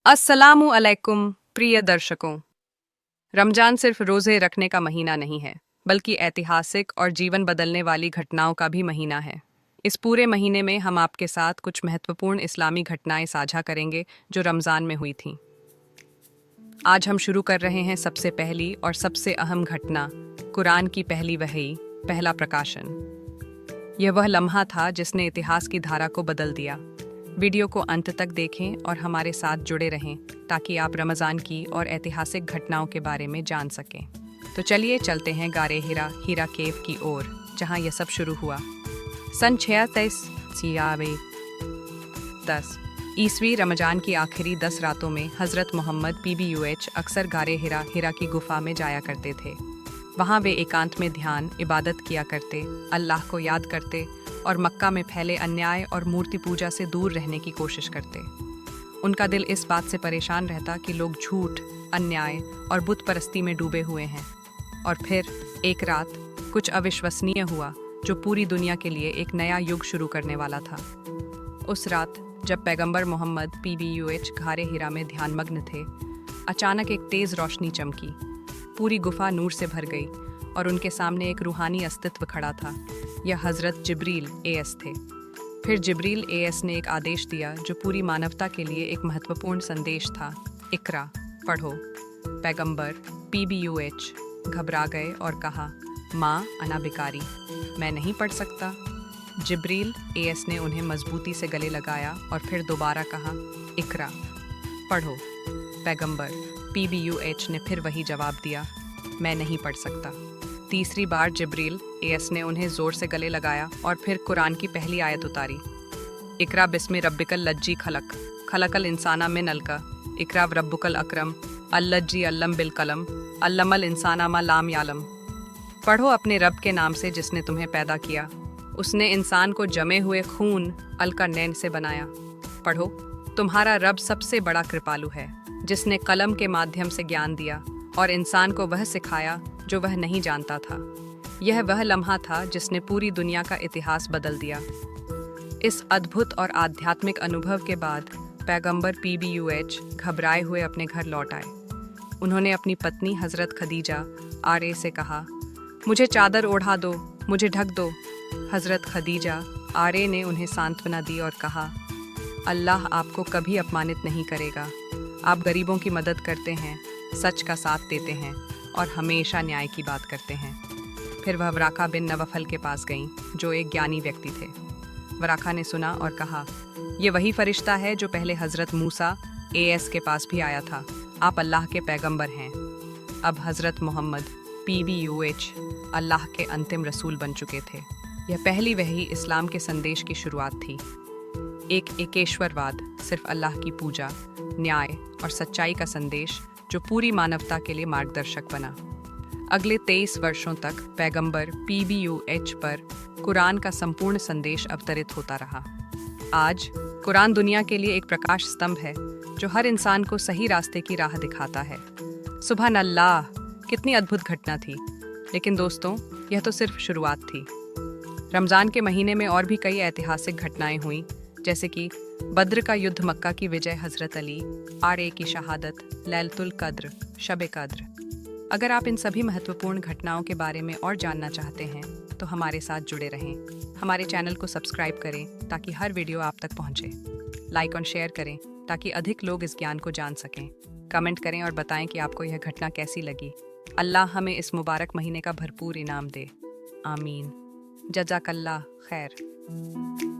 अस्सलामु अलैकुम प्रिय दर्शकों। रमजान सिर्फ रोजे रखने का महीना नहीं है, बल्कि ऐतिहासिक और जीवन बदलने वाली घटनाओं का भी महीना है। इस पूरे महीने में हम आपके साथ कुछ महत्वपूर्ण इस्लामी घटनाएं साझा करेंगे जो रमजान में हुई थीं। आज हम शुरू कर रहे हैं सबसे पहली और सबसे अहम घटना, कुरान की पहली वही, पहला प्रकाशन। यह वह लम्हा था जिसने इतिहास की धारा को बदल दिया। वीडियो को अंत तक देखें और हमारे साथ जुड़े रहें ताकि आप रमज़ान की और ऐतिहासिक घटनाओं के बारे में जान सकें। तो चलिए चलते हैं गारे हीरा केव की ओर, जहां यह सब शुरू हुआ। सन 610 ईस्वी रमजान की आखिरी 10 रातों में हज़रत मोहम्मद PBUH अक्सर गारे हीरा की गुफा में जाया करते थे। वहाँ वे एकांत में ध्यान इबादत किया करते, अल्लाह को याद करते और मक्का में फैले अन्याय और मूर्ति पूजा से दूर रहने की कोशिश करते। उनका दिल इस बात से परेशान रहता कि लोग झूठ, अन्याय और बुत परस्ती में डूबे हुए हैं। और फिर एक रात कुछ अविश्वसनीय हुआ जो पूरी दुनिया के लिए एक नया युग शुरू करने वाला था। उस रात जब पैगंबर मोहम्मद PBUH गारे हीरा में ध्यानमग्न थे, अचानक एक तेज रोशनी चमकी। पूरी गुफा नूर से भर गई और उनके सामने एक रूहानी अस्तित्व खड़ा था। यह हज़रत जिब्रील AS थे। फिर जिब्रील AS ने एक आदेश दिया जो पूरी मानवता के लिए एक महत्वपूर्ण संदेश था। इकरा, पढ़ो। पैगंबर PBUH घबरा गए और कहा, माँ अना बिकारी, मैं नहीं पढ़ सकता। जिब्रील AS ने उन्हें मजबूती से गले लगाया और फिर दोबारा कहा, इकरा, पढ़ो। पैगंबर PBUH ने फिर वही जवाब दिया, मैं नहीं पढ़ सकता। तीसरी बार जिब्रील AS ने उन्हें जोर से गले लगाया और फिर कुरान की पहली आयत उतारी, इकरा बिस्मि रब्बिकल लज्जी खलकल इंसाना मिन अलका, इकरा रब्बुकल अकरम अल्लज्जी अल्लम बिल कलम अल्लमल इंसाना मा लाम यालम। पढ़ो अपने रब के नाम से जिसने तुम्हें पैदा किया, उसने इंसान को जमे हुए खून अलका नैन से बनाया। पढ़ो, तुम्हारा रब सबसे बड़ा कृपालु है, जिसने कलम के माध्यम से ज्ञान दिया और इंसान को वह सिखाया जो वह नहीं जानता था। यह वह लम्हा था जिसने पूरी दुनिया का इतिहास बदल दिया। इस अद्भुत और आध्यात्मिक अनुभव के बाद पैगंबर PBUH घबराए हुए अपने घर लौट आए। उन्होंने अपनी पत्नी हज़रत खदीजा RA से कहा, मुझे चादर ओढ़ा दो, मुझे ढक दो। हज़रत खदीजा RA ने उन्हें सांत्वना दी और कहा, अल्लाह आपको कभी अपमानित नहीं करेगा। आप गरीबों की मदद करते हैं, सच का साथ देते हैं और हमेशा न्याय की बात करते हैं। फिर वह वराका बिन नवफल के पास गईं, जो एक ज्ञानी व्यक्ति थे। वराका ने सुना और कहा, ये वही फरिश्ता है जो पहले हज़रत मूसा AS के पास भी आया था। आप अल्लाह के पैगंबर हैं। अब हज़रत मोहम्मद PBUH अल्लाह के अंतिम रसूल बन चुके थे। यह पहली वही इस्लाम के संदेश की शुरुआत थी। एक एकेश्वरवाद, सिर्फ अल्लाह की पूजा, न्याय और सच्चाई का संदेश जो पूरी मानवता के लिए मार्गदर्शक बना। अगले 23 वर्षों तक पैगंबर PBUH पर कुरान का संपूर्ण संदेश अवतरित होता रहा। आज कुरान दुनिया के लिए एक प्रकाश स्तंभ है जो हर इंसान को सही रास्ते की राह दिखाता है। सुभान अल्लाह, कितनी अद्भुत घटना थी। लेकिन दोस्तों, यह तो सिर्फ शुरुआत थी। रमज़ान के महीने में और भी कई ऐतिहासिक घटनाएं हुईं, जैसे कि बद्र का युद्ध, मक्का की विजय, हज़रत अली RA की शहादत, लैलतुल कद्र, शब कद्र। अगर आप इन सभी महत्वपूर्ण घटनाओं के बारे में और जानना चाहते हैं तो हमारे साथ जुड़े रहें। हमारे चैनल को सब्सक्राइब करें ताकि हर वीडियो आप तक पहुंचे। लाइक और शेयर करें ताकि अधिक लोग इस ज्ञान को जान सकें। कमेंट करें और बताएं कि आपको यह घटना कैसी लगी। अल्लाह हमें इस मुबारक महीने का भरपूर इनाम दे। आमीन। जज़ाकल्लाह खैर।